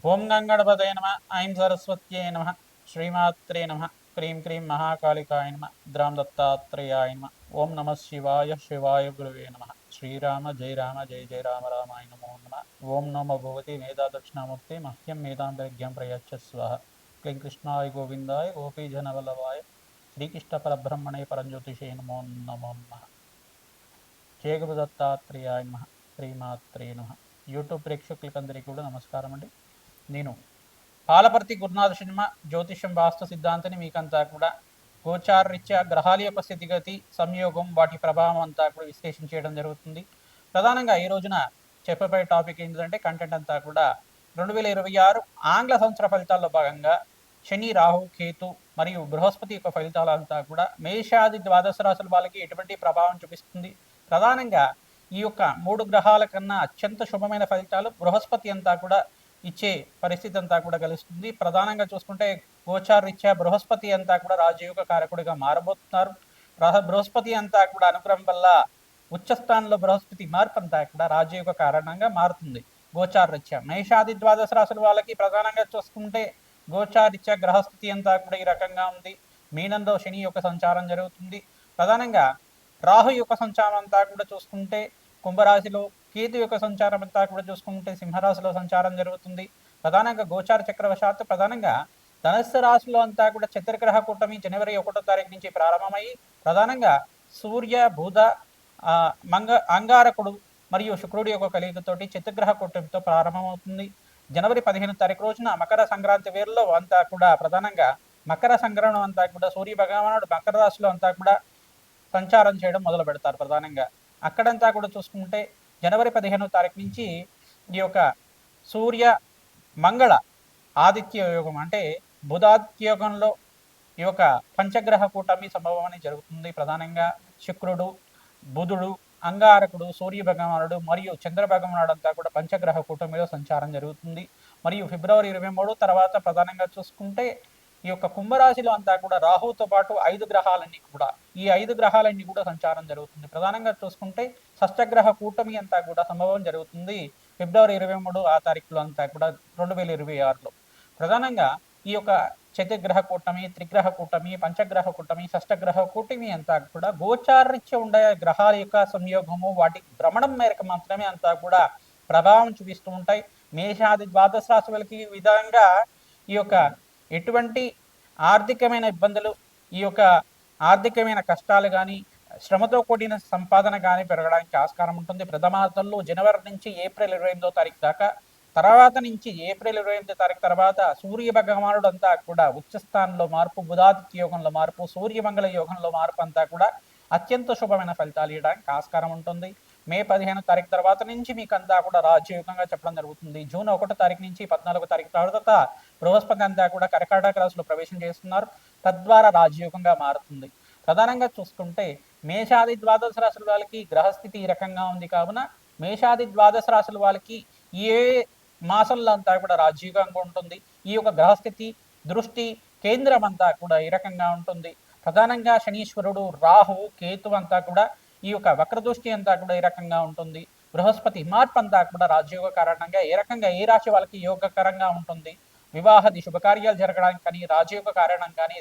ఓం గంగణపతయ నమ. ఐం సరస్వత్యై నమ. శ్రీమాత్రే నమ. క్రీం క్రీం మహాకాళికాయ నమ. ద్రాం దత్తాత్రేయాయ నమ. ఓం నమ శివాయ శివాయ గురువే నమ. శ్రీరామ జయ రామ జయ జయ రామ రామాయ నమో నమ. ఓం నమో భగవతి మేధా దక్షిణామూర్తి మహ్యం మేధాంతరిజ్ఞం ప్రయచ్చస్వ. క్లీం కృష్ణాయ గోవిందాయ గోపీజనవల్లభాయ శ్రీకృష్ణ పరబ్రహ్మణే పరంజ్యోతిషే నమో నమో నమ. జయ గురు దత్తాత్రేయాయ నమ. శ్రీమాత్రే నమ. యూట్యూబ్ ప్రేక్షకులకందరికీ కూడా నమస్కారం అండి. నేను పాలపర్తి గురునాథ శర్మ జ్యోతిషం వాస్తు సిద్ధాంతిని మీకంతా కూడా గోచారరీత్యా గ్రహాల యొక్క స్థితిగతి సంయోగం వాటి ప్రభావం అంతా కూడా విశ్లేషణ చేయడం జరుగుతుంది. ప్రధానంగా ఈ రోజున చెప్పబోయే టాపిక్ ఏంటంటే కంటెంట్ అంతా కూడా 2026 ఆంగ్ల సంవత్సర ఫలితాల్లో భాగంగా శని రాహు కేతు మరియు బృహస్పతి యొక్క ఫలితాలంతా కూడా మేషాది ద్వాదశ రాశుల వాళ్ళకి ఎటువంటి ప్రభావం చూపిస్తుంది. ప్రధానంగా ఈ యొక్క 3 గ్రహాల కన్నా అత్యంత శుభమైన ఫలితాలు బృహస్పతి అంతా కూడా ఇచ్చే పరిస్థితి అంతా కూడా కలుస్తుంది. ప్రధానంగా చూసుకుంటే గోచారరీత్యా బృహస్పతి అంతా కూడా రాజయోగ కారకుడిగా మారబోతున్నారు. బృహస్పతి అంతా కూడా అనుగ్రహం వల్ల ఉచ్చస్థానంలో బృహస్పతి మార్పు అంతా కూడా రాజయోగ కారణంగా మారుతుంది. గోచారరీత్యా మేషాది ద్వాదశ రాశుల వాళ్ళకి ప్రధానంగా చూసుకుంటే గోచారరీత్యా గ్రహస్థితి అంతా కూడా ఈ రకంగా ఉంది. మీనంలో శని యొక్క సంచారం జరుగుతుంది. ప్రధానంగా రాహు యొక్క సంచారం అంతా కూడా చూసుకుంటే కుంభరాశిలో, కేతు యొక్క సంచారం అంతా కూడా చూసుకుంటే సింహరాశిలో సంచారం జరుగుతుంది. ప్రధానంగా గోచార చక్రవశాత్తు ప్రధానంగా ధనస్సు రాశిలో అంతా కూడా చతుర్గ్రహ కూటమి జనవరి 1వ తారీఖు నుంచి ప్రారంభమై ప్రధానంగా సూర్య బుధ అంగారకుడు మరియు శుక్రుడి యొక్క కలియుగతోటి చతుర్గ్రహ కూటమితో ప్రారంభమవుతుంది. జనవరి 15వ తారీఖు రోజున మకర సంక్రాంతి వేరులో అంతా కూడా ప్రధానంగా మకర సంక్రమణం అంతా కూడా సూర్య భగవానుడు మకర రాశిలో అంతా కూడా సంచారం చేయడం మొదలు పెడతారు. ప్రధానంగా అక్కడంతా కూడా చూసుకుంటే జనవరి 15వ తారీఖు నుంచి ఈ యొక్క సూర్య మంగళ ఆదిత్య యోగం అంటే బుధాదిత్య యోగంలో ఈ యొక్క పంచగ్రహ కూటమి సంభవం అనేది జరుగుతుంది. ప్రధానంగా శుక్రుడు, బుధుడు, అంగారకుడు, సూర్య భగవానుడు మరియు చంద్ర భగవానుడు అంతా కూడా పంచగ్రహ కూటమిలో సంచారం జరుగుతుంది. మరియు ఫిబ్రవరి 23 తర్వాత ప్రధానంగా చూసుకుంటే ఈ యొక్క కుంభరాశిలో అంతా కూడా రాహుతో పాటు 5 గ్రహాలన్నీ కూడా ఈ 5 గ్రహాలన్నీ కూడా సంచారం జరుగుతుంది. ప్రధానంగా చూసుకుంటే షష్టగ్రహ కూటమి అంతా కూడా సంభవం జరుగుతుంది ఫిబ్రవరి 23 ఆ తారీఖులో అంతా కూడా 2026లో. ప్రధానంగా ఈ యొక్క చతుర్గ్రహ కూటమి, త్రిగ్రహ కూటమి, పంచగ్రహ కూటమి, షష్టగ్రహ కూటమి అంతా కూడా గోచారరీత్యా ఉండే గ్రహాల యొక్క సంయోగము వాటి భ్రమణం మేరకు మాత్రమే అంతా కూడా ప్రభావం చూపిస్తూ ఉంటాయి. మేషాది ద్వాదశ రాశులకి విధంగా ఈ యొక్క ఎటువంటి ఆర్థికమైన ఇబ్బందులు, ఈ యొక్క ఆర్థికమైన కష్టాలు కానీ, శ్రమతో కూడిన సంపాదన కానీ పెరగడానికి ఆస్కారం ఉంటుంది. ప్రథమార్థంలో జనవరి నుంచి ఏప్రిల్ 28వ తారీఖు దాకా, తర్వాత నుంచి ఏప్రిల్ 28వ తారీఖు తర్వాత సూర్య భగవానుడు అంతా కూడా ఉచ్చస్థానంలో మార్పు, బుధాదిత్య యోగంలో మార్పు, సూర్యమంగళ యోగంలో మార్పు అంతా కూడా అత్యంత శుభమైన ఫలితాలు ఇవ్వడానికి ఆస్కారం ఉంటుంది. మే 15వ తారీఖు తర్వాత నుంచి మీకు అంతా కూడా రాజయోగంగా చెప్పడం జరుగుతుంది. జూన్ 1వ తారీఖు నుంచి 14వ తారీఖు తర్వాత బృహస్పతి అంతా కూడా కర్కాటక రాశిలో ప్రవేశం చేస్తున్నారు. తద్వారా రాజయోగంగా మారుతుంది. ప్రధానంగా చూసుకుంటే మేషాది ద్వాదశ రాశుల వాళ్ళకి గ్రహస్థితి ఈ రకంగా ఉంది కావున మేషాది ద్వాదశ రాశుల వాళ్ళకి ఏ మాసంలో అంతా కూడా రాజయోగంగా ఉంటుంది. ఈ యొక్క గ్రహస్థితి దృష్టి కేంద్రం అంతా కూడా ఈ రకంగా ఉంటుంది. ప్రధానంగా శనీశ్వరుడు, రాహు, కేతు అంతా కూడా ఈ యొక్క వక్రదృష్టి అంతా కూడా ఈ రకంగా ఉంటుంది. బృహస్పతి మార్పు అంతా కూడా రాజయోగ కారణంగా ఏ రకంగా ఏ రాశి వాళ్ళకి యోగకరంగా ఉంటుంది. వివాహాది శుభకార్యాలు జరగడానికి కానీ, రాజయోగ కారణం కానీ,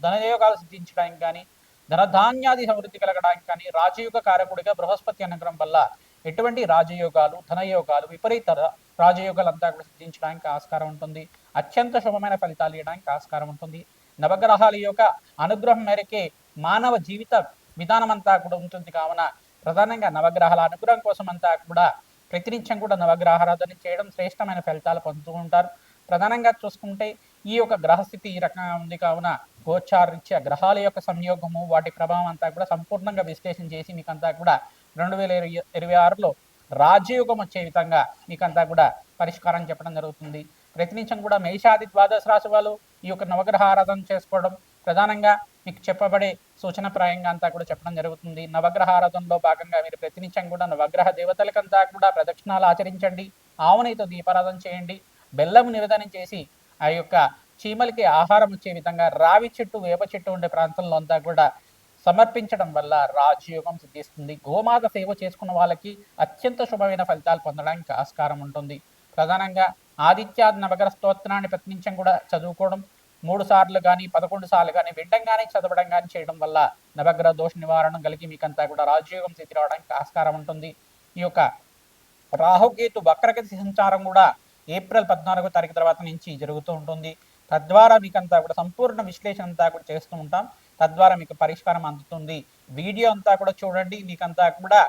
ధనయోగాలు సిద్ధించడానికి కానీ, ధనధాన్యాది సమృద్ధి కలగడానికి కానీ రాజయోగ కారకుడిగా బృహస్పతి అనుగ్రహం వల్ల ఎటువంటి రాజయోగాలు, ధనయోగాలు, విపరీత రాజయోగాలు అంతా కూడా సిద్ధించడానికి ఆస్కారం ఉంటుంది. అత్యంత శుభమైన ఫలితాలు ఇవ్వడానికి ఆస్కారం ఉంటుంది. నవగ్రహాల యొక్క అనుగ్రహం మేరకే మానవ జీవిత విధానం అంతా కూడా ఉంటుంది కావున ప్రధానంగా నవగ్రహాల అనుగ్రహం కోసం అంతా కూడా ప్రతినిత్యం కూడా నవగ్రహారాధన చేయడం శ్రేష్టమైన ఫలితాలు పొందుతూ ఉంటారు. ప్రధానంగా చూసుకుంటే ఈ యొక్క గ్రహస్థితి ఈ రకంగా ఉంది కావున గోచారరీత్యా గ్రహాల యొక్క సంయోగము వాటి ప్రభావం అంతా కూడా సంపూర్ణంగా విశ్లేషణ చేసి మీకంతా కూడా 2026లో రాజయోగం వచ్చే విధంగా మీకంతా కూడా పరిష్కారం చెప్పడం జరుగుతుంది. ప్రతినిత్యం కూడా మేషాది ద్వాదశ రాశి వాళ్ళు ఈ యొక్క నవగ్రహ ఆరాధన చేసుకోవడం ప్రధానంగా మీకు చెప్పబడే సూచనప్రాయంగా అంతా కూడా చెప్పడం జరుగుతుంది. నవగ్రహ ఆరాధనలో భాగంగా మీరు ప్రతినిత్యం కూడా నవగ్రహ దేవతలకంతా కూడా ప్రదక్షిణాలు ఆచరించండి. ఆవునైతో దీపారాధన చేయండి. బెల్లం నివేదనం చేసి ఆ యొక్క చీమలకి ఆహారం వచ్చే విధంగా రావి చెట్టు, వేప చెట్టు ఉండే ప్రాంతంలో అంతా కూడా సమర్పించడం వల్ల రాజయోగం సిద్ధిస్తుంది. గోమాత సేవ చేసుకున్న వాళ్ళకి అత్యంత శుభమైన ఫలితాలు పొందడానికి ఆస్కారం ఉంటుంది. ప్రధానంగా ఆదిత్యాది నవగ్రహ స్తోత్రాన్ని ప్రతినిత్యం కూడా చదువుకోవడం 3 సార్లు గానీ, 11 సార్లు గానీ వినడం గానీ, చదవడం గానీ చేయడం వల్ల నవగ్రహ దోష నివారణ కలిగి మీకంతా కూడా రాజయోగం స్థితి రావడానికి ఆస్కారం ఉంటుంది. ఈ యొక్క రాహుకేతు వక్రగతి సంచారం కూడా ఏప్రిల్ 14వ తారీఖు తర్వాత నుంచి జరుగుతూ ఉంటుంది. తద్వారా మీకంతా కూడా సంపూర్ణ విశ్లేషణ అంతా కూడా చేస్తూ ఉంటాం. తద్వారా మీకు పరిష్కారం అందుతుంది. వీడియో అంతా కూడా చూడండి. మీకంతా కూడా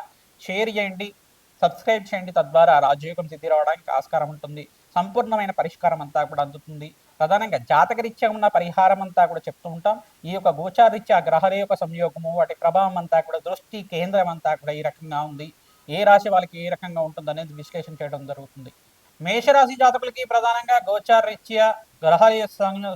షేర్ చేయండి, సబ్స్క్రైబ్ చేయండి. తద్వారా రాజయోగం సిద్ధి రావడానికి ఆస్కారం ఉంటుంది. సంపూర్ణమైన పరిష్కారం అంతా కూడా అందుతుంది. ప్రధానంగా జాతకరీత్యా ఉన్న పరిహారం అంతా కూడా చెప్తూ ఉంటాం. ఈ యొక్క గోచారీత్యా గ్రహాల యొక్క సంయోగము, వాటి ప్రభావం అంతా కూడా దృష్టి కేంద్రం అంతా కూడా ఈ రకంగా ఉంది. ఏ రాశి వాళ్ళకి ఏ రకంగా ఉంటుంది అనేది విశ్లేషణ చేయడం జరుగుతుంది. మేషరాశి జాతకులకి ప్రధానంగా గోచారరీత్యా గ్రహాల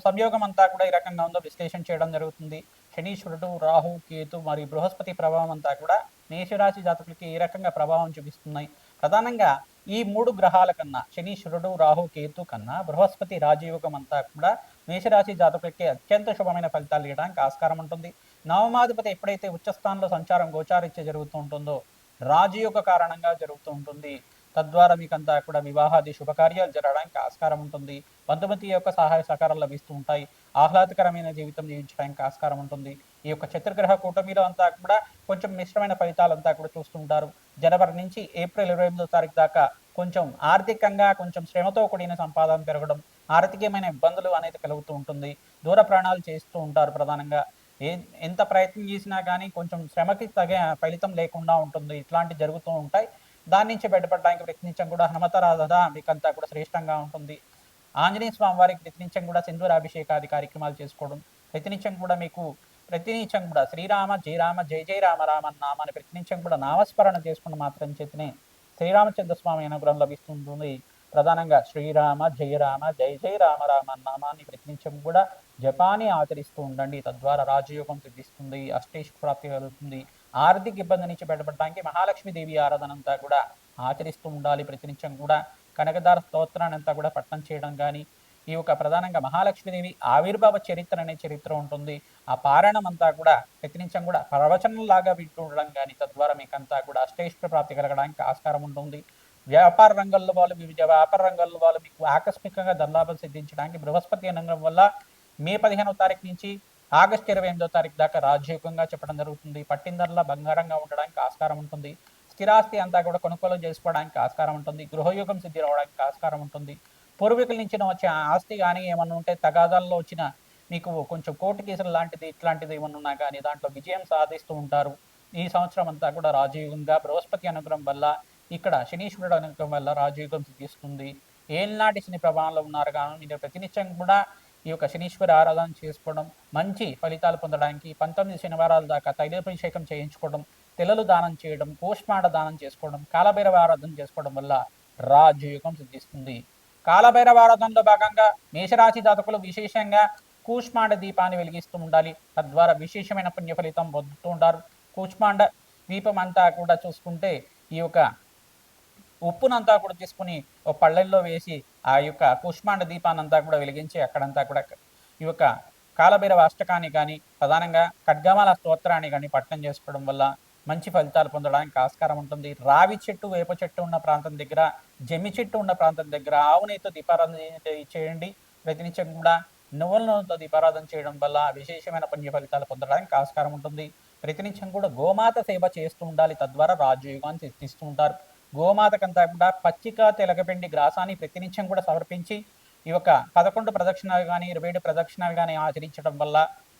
సంయోగం అంతా కూడా ఈ రకంగా ఉందో విశ్లేషణ చేయడం జరుగుతుంది. శనీశ్వరుడు, రాహు, కేతు మరియు బృహస్పతి ప్రభావం అంతా కూడా మేషరాశి జాతకులకి ఏ రకంగా ప్రభావం చూపిస్తున్నాయి. ప్రధానంగా ఈ 3 గ్రహాల కన్నా శనీశ్వరుడు, రాహు, కేతు కన్నా బృహస్పతి రాజయోగం అంతా కూడా మేషరాశి జాతకులకి అత్యంత శుభమైన ఫలితాలు ఇవ్వడానికి ఆస్కారం ఉంటుంది. నవమాధిపతి ఎప్పుడైతే ఉచ్చస్థానంలో సంచారం గోచారీత్యా జరుగుతూ ఉంటుందో రాజయోగ కారణంగా జరుగుతూ ఉంటుంది. తద్వారా మీకంతా కూడా వివాహాది శుభకార్యాలు జరగడానికి ఆస్కారం ఉంటుంది. బంధుమతి యొక్క సహాయ సహకారాలు లభిస్తూ ఉంటాయి. ఆహ్లాదకరమైన జీవితం జీవించడానికి ఆస్కారం ఉంటుంది. ఈ యొక్క చతుర్గ్రహ కూటమిలో అంతా కూడా కొంచెం మిశ్రమైన ఫలితాలంతా కూడా చూస్తుంటారు. జనవరి నుంచి ఏప్రిల్ 28వ తారీఖు దాకా కొంచెం ఆర్థికంగా కొంచెం శ్రమతో కూడిన సంపాదన పెరగడం, ఆర్థికమైన ఇబ్బందులు అనేది కలుగుతూ ఉంటుంది. దూర ప్రయాణాలు చేస్తూ ఉంటారు. ప్రధానంగా ఎంత ప్రయత్నం చేసినా కానీ కొంచెం శ్రమకి తగే ఫలితం లేకుండా ఉంటుంది. ఇట్లాంటివి జరుగుతూ ఉంటాయి. దాని నుంచి బయటపడడానికి ప్రయత్నించడం కూడా హనుమతారాధన మీకంతా కూడా శ్రేష్టంగా ఉంటుంది. ఆంజనేయ స్వామి వారికి ప్రతినిత్యం కూడా సింధూరాభిషేకాది కార్యక్రమాలు చేసుకోవడం, ప్రతినిత్యం కూడా మీకు ప్రతినిత్యం కూడా శ్రీరామ జయ రామ జయ జయ రామ రామ నామాన్ని ప్రతినిత్యం కూడా నామస్మరణ చేసుకున్న మాత్రం చేతనే శ్రీరామచంద్ర స్వామి అనుగ్రహం లభిస్తుంటుంది. ప్రధానంగా శ్రీరామ జయ రామ జయ జయ రామ రామ నామాన్ని ప్రతినిత్యం కూడా జపాన్ని ఆచరిస్తూ ఉండండి. తద్వారా రాజయోగం సిద్ధిస్తుంది, అష్టేష్ ప్రాప్తి కలుగుతుంది. ఆర్థిక ఇబ్బంది నుంచి బయటపడడానికి మహాలక్ష్మీదేవి ఆరాధన అంతా కూడా ఆచరిస్తూ ఉండాలి. ప్రతినిత్యం కూడా కనకదార స్తోత్రాన్ని అంతా కూడా పట్టణం చేయడం కానీ, ఈ యొక్క ప్రధానంగా మహాలక్ష్మీదేవి ఆవిర్భావ చరిత్ర అనే చరిత్ర ఉంటుంది. ఆ పారాయణం అంతా కూడా ప్రతినిత్యం కూడా ప్రవచనంలాగా వింటూ ఉండడం కానీ, తద్వారా మీకంతా కూడా అష్టైష్ట ప్రాప్తి కలగడానికి ఆస్కారం ఉంటుంది. వ్యాపార రంగంలో వాళ్ళు, వివిధ వ్యాపార రంగంలో వాళ్ళు మీకు ఆకస్మికంగా ధనలాభం సిద్ధించడానికి బృహస్పతి అనుగ్రహం వల్ల మే 15వ తారీఖు నుంచి ఆగస్టు 28వ తారీఖు దాకా రాజయోగంగా చెప్పడం జరుగుతుంది. పట్టిందల్లా బంగారంగా ఉండడానికి ఆస్కారం ఉంటుంది. స్థిరాస్తి అంతా కూడా కొనుగోలు చేసుకోవడానికి ఆస్కారం ఉంటుంది. గృహయోగం సిద్ధి రావడానికి ఆస్కారం ఉంటుంది. పూర్వీకుల నుంచి వచ్చే ఆస్తి కానీ ఏమన్నా ఉంటే తగాదాల్లో వచ్చిన మీకు కొంచెం కోర్టు కేసులు లాంటిది ఇట్లాంటిది ఏమన్నా ఉన్నా కానీ దాంట్లో విజయం సాధిస్తూ ఉంటారు. ఈ సంవత్సరం అంతా కూడా రాజయోగంగా బృహస్పతి అనుగ్రహం వల్ల, ఇక్కడ శనీశ్వరుడు అనుగ్రహం వల్ల రాజయోగం సిద్ధిస్తుంది. ఏళ్ళనాటి శని ప్రభావంలో ఉన్నారు కానీ మీరు ప్రతినిత్యం కూడా ఈ యొక్క శనీశ్వర ఆరాధన చేసుకోవడం, మంచి ఫలితాలు పొందడానికి 19 శనివారాల దాకా తైలాభిషేకం చేయించుకోవడం, తెలలు దానం చేయడం, కూష్మాండ దానం చేసుకోవడం, కాలభైరవ ఆరాధన చేసుకోవడం వల్ల రాజయోగం సిద్ధిస్తుంది. కాలభైరవ ఆరాధనలో భాగంగా మేషరాశి జాతకులు విశేషంగా కూష్మాండ దీపాన్ని వెలిగిస్తూ ఉండాలి. తద్వారా విశేషమైన పుణ్య ఫలితం పొందుతూ ఉంటారు. కూష్మాండ దీపం అంతా కూడా చూసుకుంటే ఈ యొక్క ఉప్పునంతా కూడా తీసుకుని ఒక పళ్ళెల్లో వేసి ఆ యొక్క కూష్మాండ దీపాన్ని అంతా కూడా వెలిగించి అక్కడంతా కూడా ఈ యొక్క కాలభైరవ అష్టకాన్ని కానీ, ప్రధానంగా ఖడ్గమాల స్తోత్రాన్ని కానీ పట్టణం చేసుకోవడం వల్ల మంచి ఫలితాలు పొందడానికి ఆస్కారం ఉంటుంది. రావి చెట్టు, వేప చెట్టు ఉన్న ప్రాంతం దగ్గర, జమ్మి చెట్టు ఉన్న ప్రాంతం దగ్గర ఆవునేతో దీపారాధన చేయండి. ప్రతినిత్యం కూడా నువ్వుల నూనెతో దీపారాధన చేయడం వల్ల విశేషమైన పుణ్య ఫలితాలు పొందడానికి ఆస్కారం ఉంటుంది. ప్రతినిత్యం కూడా గోమాత సేవ చేస్తూ ఉండాలి. తద్వారా రాజయోగాన్ని సిద్ధిస్తూ ఉంటారు. గోమాతకంతా కూడా పచ్చిక తెలగపిండి గ్రాసాన్ని ప్రతినిత్యం కూడా సమర్పించి ఈ యొక్క 11 ప్రదక్షిణాలు కానీ 27 ప్రదక్షిణాలు కానీ ఆచరించడం వల్ల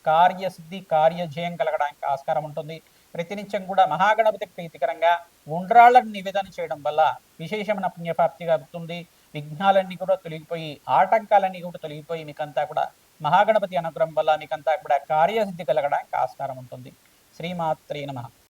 కార్యసిద్ధి, కార్యజయం కలగడానికి ఆస్కారం ఉంటుంది. ప్రతినిత్యం కూడా మహాగణపతి ప్రీతికరంగా ఉండ్రాళ్లను నివేదన చేయడం వల్ల విశేషమైన పుణ్యప్రాప్తి కలుగుతుంది. విఘ్నాలన్నీ కూడా తొలగిపోయి, ఆటంకాలన్నీ కూడా తొలగిపోయి మీకంతా కూడా మహాగణపతి అనుగ్రహం వల్ల మీకంతా కూడా కార్యసిద్ధి కలగడానికి ఆస్కారం ఉంటుంది. శ్రీమాత్రే నమః.